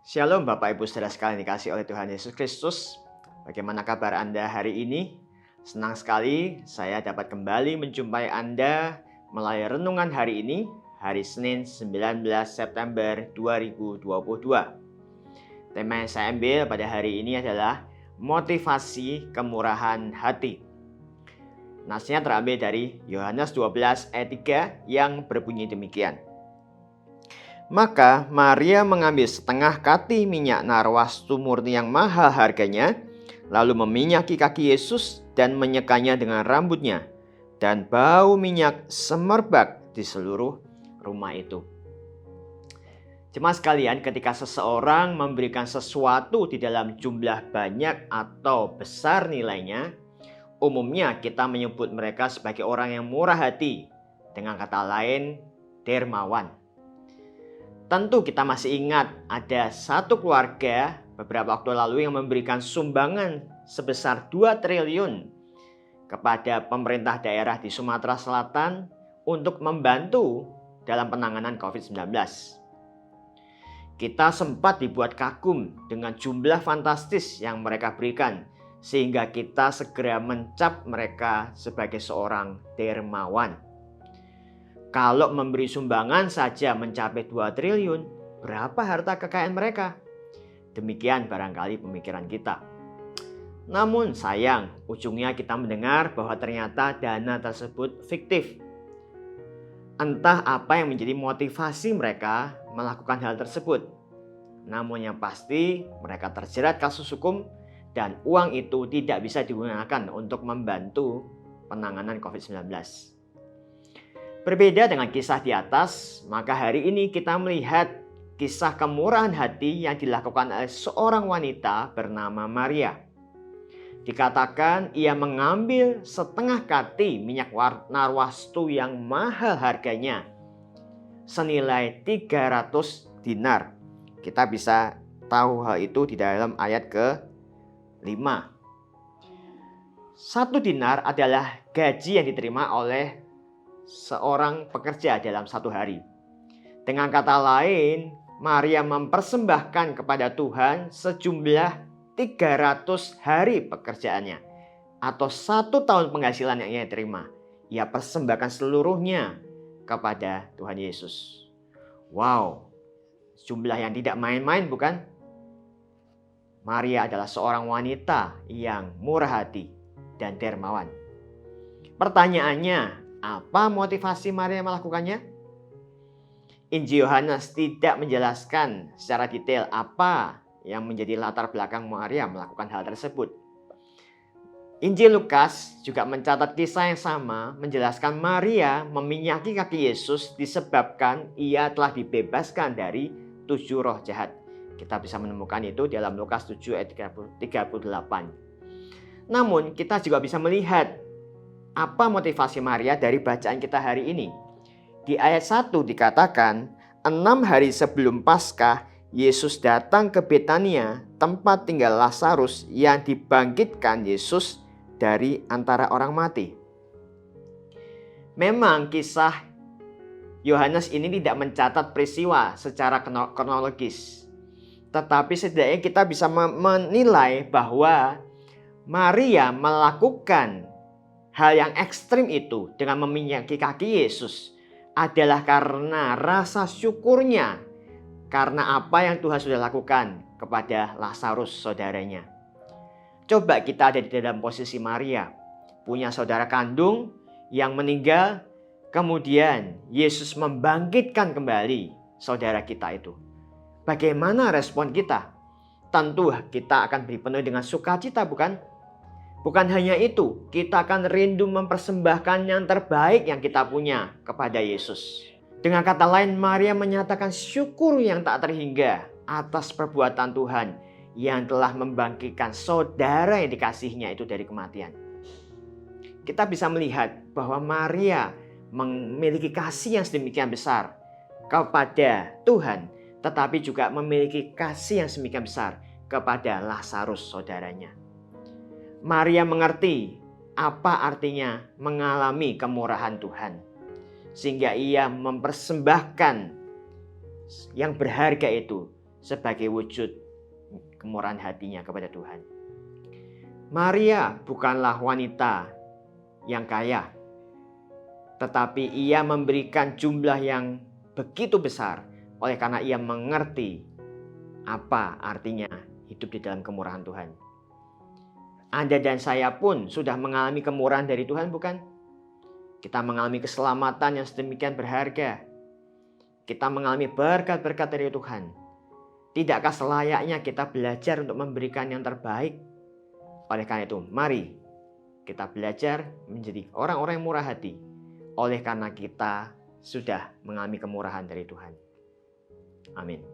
Shalom Bapak Ibu Saudara sekalian dikasihi oleh Tuhan Yesus Kristus. Bagaimana kabar Anda hari ini? Senang sekali saya dapat kembali menjumpai Anda melalui renungan hari ini, hari Senin 19 September 2022. Tema yang saya ambil pada hari ini adalah motivasi kemurahan hati. Nasnya terambil dari Yohanes 12 ayat 3 yang berbunyi demikian. Maka Maria mengambil setengah kati minyak narwastu murni yang mahal harganya, lalu meminyaki kaki Yesus dan menyekanya dengan rambutnya, dan bau minyak semerbak di seluruh rumah itu. Jemaat sekalian, ketika seseorang memberikan sesuatu di dalam jumlah banyak atau besar nilainya, umumnya kita menyebut mereka sebagai orang yang murah hati, dengan kata lain, dermawan. Tentu kita masih ingat ada satu keluarga beberapa waktu lalu yang memberikan sumbangan sebesar 2 triliun kepada pemerintah daerah di Sumatera Selatan untuk membantu dalam penanganan COVID-19. Kita sempat dibuat kagum dengan jumlah fantastis yang mereka berikan, sehingga kita segera mencap mereka sebagai seorang dermawan. Kalau memberi sumbangan saja mencapai 2 triliun, berapa harta kekayaan mereka? Demikian barangkali pemikiran kita. Namun sayang, ujungnya kita mendengar bahwa ternyata dana tersebut fiktif. Entah apa yang menjadi motivasi mereka melakukan hal tersebut. Namun yang pasti mereka terjerat kasus hukum dan uang itu tidak bisa digunakan untuk membantu penanganan COVID-19. Berbeda dengan kisah di atas, maka hari ini kita melihat kisah kemurahan hati yang dilakukan oleh seorang wanita bernama Maria. Dikatakan ia mengambil setengah kati minyak narwastu yang mahal harganya, senilai 300 dinar. Kita bisa tahu hal itu di dalam ayat ke-5. 1 dinar adalah gaji yang diterima oleh seorang pekerja dalam satu hari. Dengan kata lain, Maria mempersembahkan kepada Tuhan sejumlah 300 hari pekerjaannya, atau 1 tahun penghasilan yang ia terima. Ia persembahkan seluruhnya kepada Tuhan Yesus. Wow, jumlah yang tidak main-main bukan? Maria adalah seorang wanita yang murah hati dan dermawan. Pertanyaannya, apa motivasi Maria melakukannya? Injil Yohanes tidak menjelaskan secara detail apa yang menjadi latar belakang Maria melakukan hal tersebut. Injil Lukas juga mencatat kisah yang sama, menjelaskan Maria meminyaki kaki Yesus disebabkan ia telah dibebaskan dari 7 roh jahat. Kita bisa menemukan itu dalam Lukas 7 ayat 38. Namun kita juga bisa melihat apa motivasi Maria dari bacaan kita hari ini? Di ayat 1 dikatakan, 6 hari sebelum Paskah, Yesus datang ke Betania, tempat tinggal Lazarus yang dibangkitkan Yesus dari antara orang mati. Memang kisah Yohanes ini tidak mencatat peristiwa secara kronologis. Tetapi setidaknya kita bisa menilai bahwa Maria melakukan hal yang ekstrim itu dengan meminyaki kaki Yesus adalah karena rasa syukurnya karena apa yang Tuhan sudah lakukan kepada Lazarus saudaranya. Coba kita ada di dalam posisi Maria, punya saudara kandung yang meninggal, kemudian Yesus membangkitkan kembali saudara kita itu. Bagaimana respon kita? Tentu kita akan dipenuhi dengan sukacita, bukan? Bukan hanya itu, kita akan rindu mempersembahkan yang terbaik yang kita punya kepada Yesus. Dengan kata lain, Maria menyatakan syukur yang tak terhingga atas perbuatan Tuhan yang telah membangkitkan saudara yang dikasihnya itu dari kematian. Kita bisa melihat bahwa Maria memiliki kasih yang sedemikian besar kepada Tuhan, tetapi juga memiliki kasih yang sedemikian besar kepada Lazarus saudaranya. Maria mengerti apa artinya mengalami kemurahan Tuhan, sehingga ia mempersembahkan yang berharga itu sebagai wujud kemurahan hatinya kepada Tuhan. Maria bukanlah wanita yang kaya, tetapi ia memberikan jumlah yang begitu besar oleh karena ia mengerti apa artinya hidup di dalam kemurahan Tuhan. Anda dan saya pun sudah mengalami kemurahan dari Tuhan, bukan? Kita mengalami keselamatan yang sedemikian berharga. Kita mengalami berkat-berkat dari Tuhan. Tidakkah selayaknya kita belajar untuk memberikan yang terbaik? Oleh karena itu, mari kita belajar menjadi orang-orang yang murah hati. Oleh karena kita sudah mengalami kemurahan dari Tuhan. Amin.